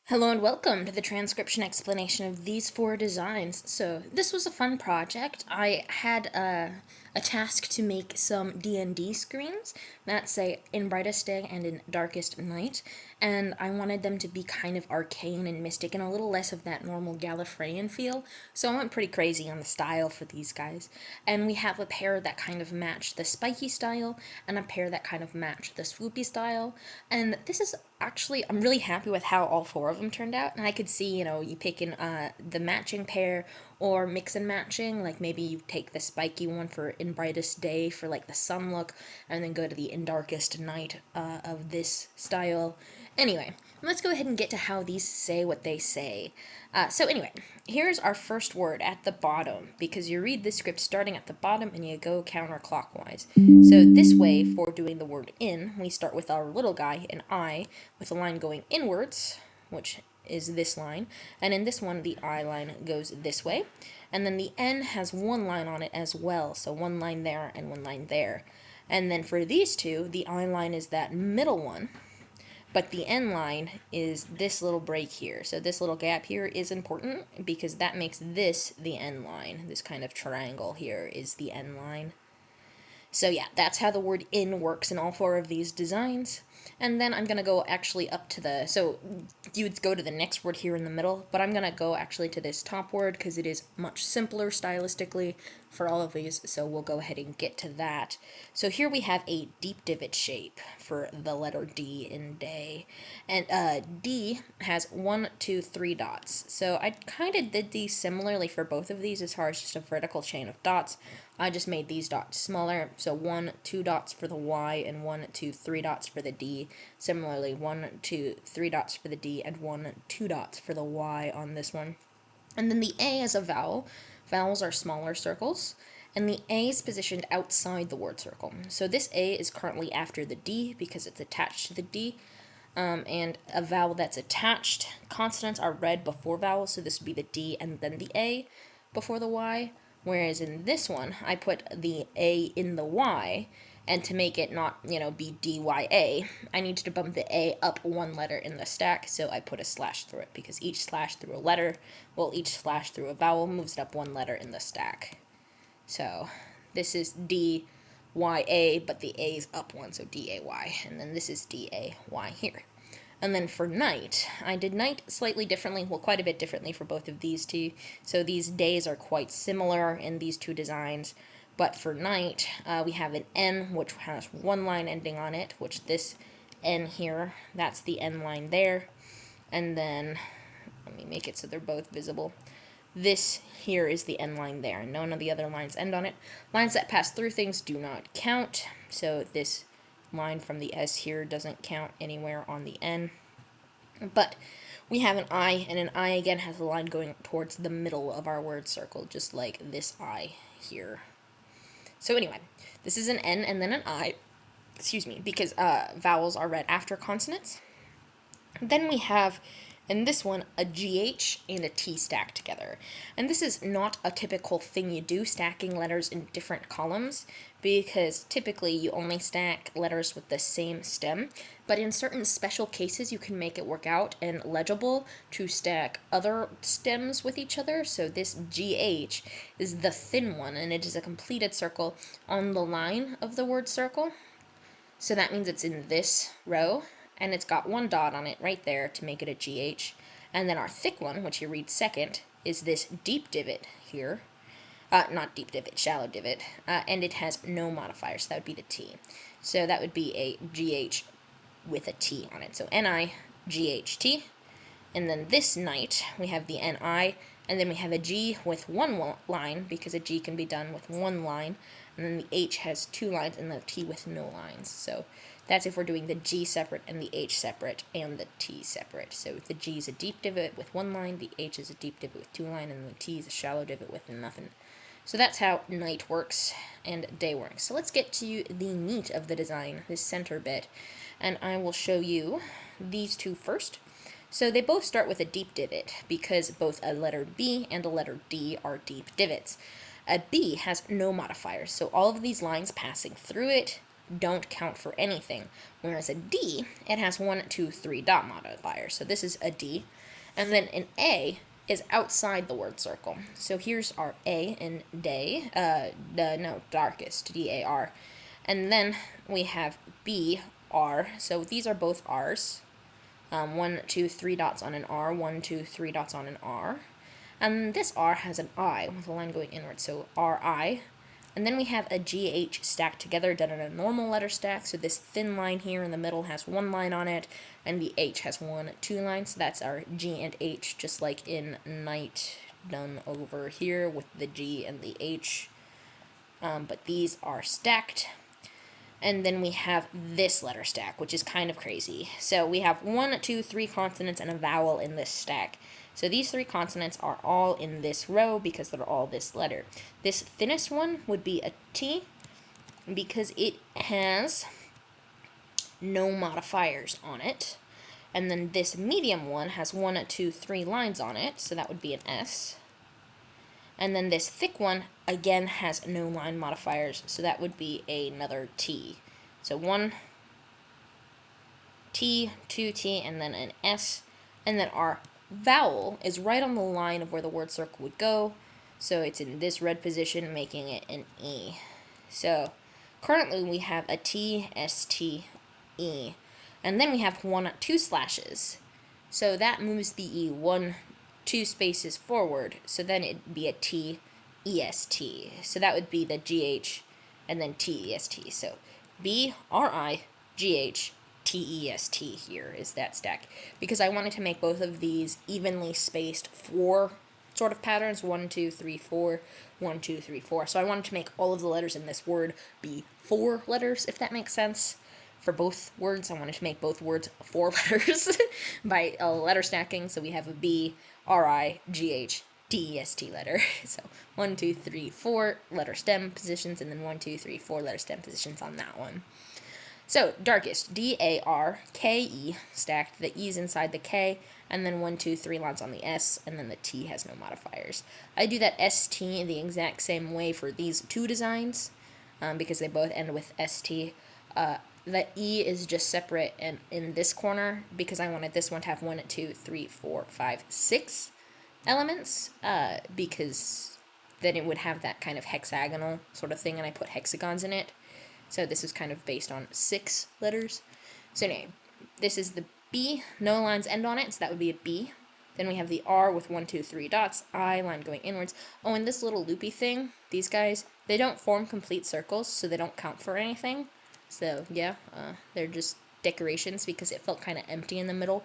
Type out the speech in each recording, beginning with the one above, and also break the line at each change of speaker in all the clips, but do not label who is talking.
Hello and welcome to the transcription explanation of these four designs. So this was a fun project. I had a task to make some D&D screens that say in brightest day and in darkest night, and I wanted them to be kind of arcane and mystic and a little less of that normal Gallifreyan feel, so I went pretty crazy on the style for these guys. And we have a pair that kind of match the spiky style and a pair that kind of match the swoopy style, and this is actually, I'm really happy with how all four of them turned out, and I could see, you picking the matching pair or mix and matching, like maybe you take the spiky one for in brightest day for like the sun look, and then go to the in darkest night of this style. Anyway, let's go ahead and get to how these say what they say. So anyway, here's our first word at the bottom, because you read the script starting at the bottom and you go counterclockwise. So this way, for doing the word in, we start with our little guy, an I, with a line going inwards, which is this line, and in this one the I line goes this way, and then the N has one line on it as well, so one line there and one line there. And then for these two, the I line is that middle one, but the N line is this little break here. So this little gap here is important because that makes this the N line. This kind of triangle here is the N line. So yeah, that's how the word in works in all four of these designs. And then I'm going to go actually up to the, so you would go to the next word here in the middle, but I'm going to go actually to this top word because it is much simpler stylistically for all of these, so we'll go ahead and get to that. So here we have a deep divot shape for the letter D in day, and D has 1, 2, 3 dots. So I kind of did these similarly for both of these as far as just a vertical chain of dots. I just made these dots smaller, so 1, 2 dots for the Y and 1, 2, 3 dots for the D. Similarly, 1, 2, 3 dots for the D and 1, 2 dots for the Y on this one. And then the A is a vowel. Vowels are smaller circles, and the A is positioned outside the word circle. So this A is currently after the D because it's attached to the D, and a vowel that's attached, consonants are read before vowels, so this would be the D and then the A before the Y. Whereas in this one, I put the A in the Y, and to make it not, be DYA, I needed to bump the A up one letter in the stack, so I put a slash through it, because each slash through a letter, each slash through a vowel moves it up one letter in the stack. So this is DYA, but the A is up one, so DAY, and then this is DAY here. And then for night, I did night slightly differently, well, quite a bit differently for both of these two. So these days are quite similar in these two designs. But for night, we have an N, which has one line ending on it, which this N here, that's the N line there. And then, let me make it so they're both visible. This here is the N line there. None of the other lines end on it. Lines that pass through things do not count. So this line from the S here doesn't count anywhere on the N. But we have an I, and an I again has a line going towards the middle of our word circle, just like this I here. So anyway, this is an N and then an I, because vowels are read after consonants. Then we have, in this one, a GH and a T stacked together. And this is not a typical thing you do, stacking letters in different columns, because typically you only stack letters with the same stem, but in certain special cases you can make it work out and legible to stack other stems with each other. So this GH is the thin one, and it is a completed circle on the line of the word circle. So that means it's in this row, and it's got one dot on it right there to make it a GH. And then our thick one, which you read second, is this deep divot here. Not deep divot, shallow divot. And it has no modifier, so that would be the T. So that would be a GH with a T on it. So NI, GHT. And then this night, we have the NI, and then we have a G with one line, because a G can be done with one line. And then the H has two lines, and the T with no lines. So that's if we're doing the G separate and the H separate and the T separate. So the G is a deep divot with one line, the H is a deep divot with two lines, and the T is a shallow divot with nothing. So that's how night works and day works. So let's get to the meat of the design, this center bit, and I will show you these two first. So they both start with a deep divot because both a letter B and a letter D are deep divots. A B has no modifiers, so all of these lines passing through it don't count for anything. Whereas a D, it has 1, 2, 3 dot modifiers. So this is a D. And then an A is outside the word circle. So here's our A in day, darkest, D-A-R. And then we have B, R. So these are both R's. 1, 2, 3 dots on an R, 1, 2, 3 dots on an R. And this R has an I with a line going inward, so RI. And then we have a GH stacked together, done in a normal letter stack. So this thin line here in the middle has 1 line on it, and the H has 1, 2 lines. So that's our G and H, just like in night, done over here with the G and the H. But these are stacked. And then we have this letter stack, which is kind of crazy. So we have 1, 2, 3 consonants and a vowel in this stack. So these 3 consonants are all in this row because they're all this letter. This thinnest one would be a T because it has no modifiers on it. And then this medium one has 1, 2, 3 lines on it, so that would be an S. And then this thick one, again, has no line modifiers, so that would be another T. So 1 T, 2 T, and then an S. And then our vowel is right on the line of where the word circle would go, so it's in this red position, making it an E. So currently we have a T, S, T, E. And then we have 1, 2 slashes. So that moves the E 1, 2 spaces forward, so then it'd be a T, E-S-T. So that would be the G-H and then T-E-S-T. So B-R-I-G-H, T-E-S-T here is that stack. Because I wanted to make both of these evenly spaced 4 sort of patterns, 1, 2, 3, 4, 1, 2, 3, 4. So I wanted to make all of the letters in this word be 4 letters, if that makes sense. For both words, I wanted to make both words 4 letters by letter stacking. So we have a B, R-I, G-H, D-E-S-T letter. So 1, 2, 3, 4 letter stem positions, and then 1, 2, 3, 4 letter stem positions on that one. So darkest, D-A-R-K-E stacked. The E's inside the K, and then 1, 2, 3 lines on the S, and then the T has no modifiers. I do that S-T the exact same way for these 2 designs because they both end with S-T. The E is just separate and in this corner because I wanted this one to have 1, 2, 3, 4, 5, 6 elements because then it would have that kind of hexagonal sort of thing, and I put hexagons in it. So this is kind of based on 6 letters. So anyway, this is the B. No lines end on it, so that would be a B. Then we have the R with 1, 2, 3 dots, I, line going inwards. Oh, and this little loopy thing, these guys, they don't form complete circles, so they don't count for anything. So, yeah, they're just decorations because it felt kind of empty in the middle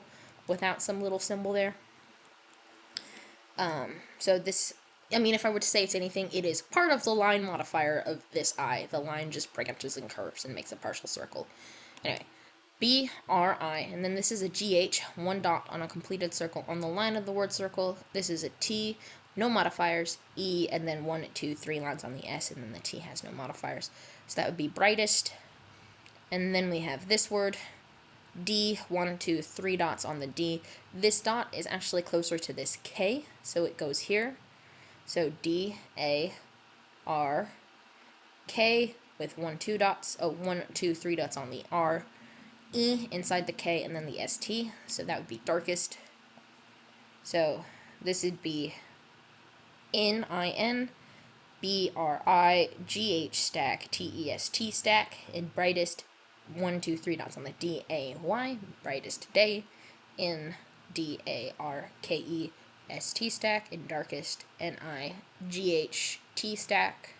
without some little symbol there. So this, I mean, if I were to say it's anything, it is part of the line modifier of this I. The line just branches and curves and makes a partial circle. Anyway, B, R, I, and then this is a GH, 1 dot on a completed circle on the line of the word circle. This is a T, no modifiers, E, and then 1, 2, 3 lines on the S, and then the T has no modifiers. So that would be brightest. And then we have this word, D, 1, 2, 3 dots on the D. This dot is actually closer to this K, so it goes here. So D, A, R, K with 1, 2 dots. Oh, 1, 2, 3 dots on the R. E inside the K, and then the ST. So that would be darkest. So this would be N-I-N, B-R-I-G-H stack, T-E-S-T stack, and brightest, 1, 2, 3 dots on the D-A-Y, brightest day, in D-A-R-K-E-S-T stack, and darkest, N-I-G-H-T stack.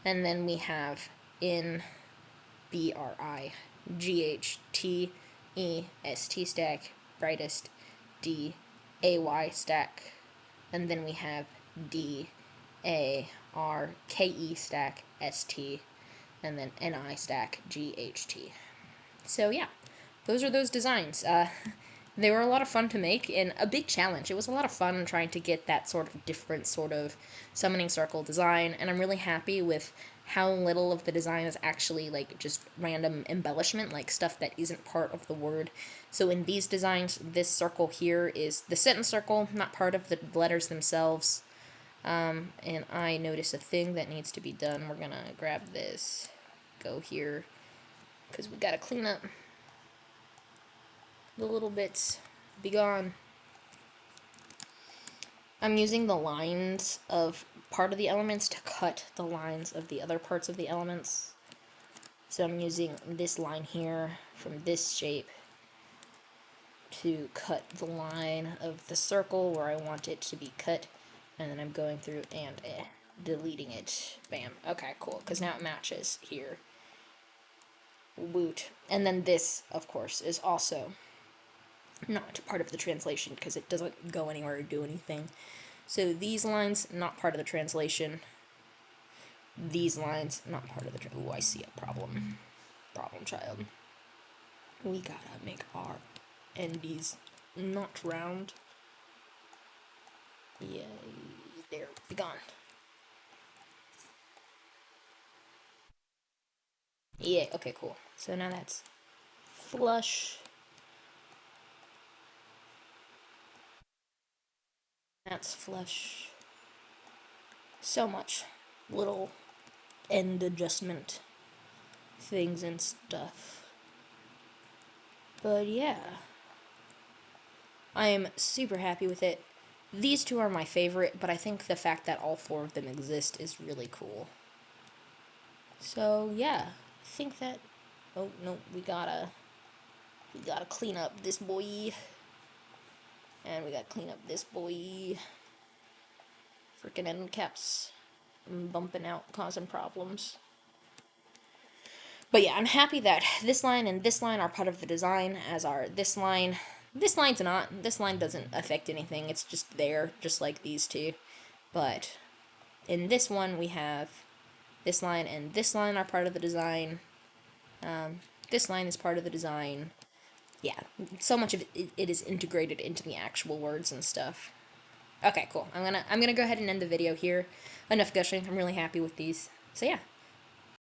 And then we have in B-R-I-G-H-T-E-S-T stack, brightest, D-A-Y stack. And then we have D-A-R-K-E stack, S-T, and then N-I stack, G-H-T. So yeah, those are those designs. They were a lot of fun to make and a big challenge. It was a lot of fun trying to get that sort of different sort of summoning circle design, and I'm really happy with how little of the design is actually like just random embellishment, like stuff that isn't part of the word. So in these designs, this circle here is the sentence circle, not part of the letters themselves. And I notice a thing that needs to be done. We're gonna grab this, go here, because we gotta clean up the little bits. Be gone. I'm using the lines of part of the elements to cut the lines of the other parts of the elements. So I'm using this line here from this shape to cut the line of the circle where I want it to be cut, and then I'm going through and deleting it. Bam. Okay, cool, because now it matches here. Woot. And then this, of course, is also not part of the translation because it doesn't go anywhere or do anything. So these lines, not part of the translation. These lines, not part of the Ooh, I see a problem. Problem child. We gotta make our endies not round. Yeah, there, be gone. Yeah, okay, cool. So now that's flush. That's flush. So much little end adjustment things and stuff. But yeah, I am super happy with it. These two are my favorite, but I think the fact that all four of them exist is really cool. So yeah, I think that. Oh no, we gotta clean up this boy, and we gotta clean up this boy. Freaking end caps bumping out, causing problems. But yeah, I'm happy that this line and this line are part of the design, as are this line. This line's not. This line doesn't affect anything. It's just there, just like these two. But in this one, we have this line and this line are part of the design. This line is part of the design. Yeah, so much of it is integrated into the actual words and stuff. Okay, cool. I'm gonna go ahead and end the video here. Enough gushing. I'm really happy with these. So yeah.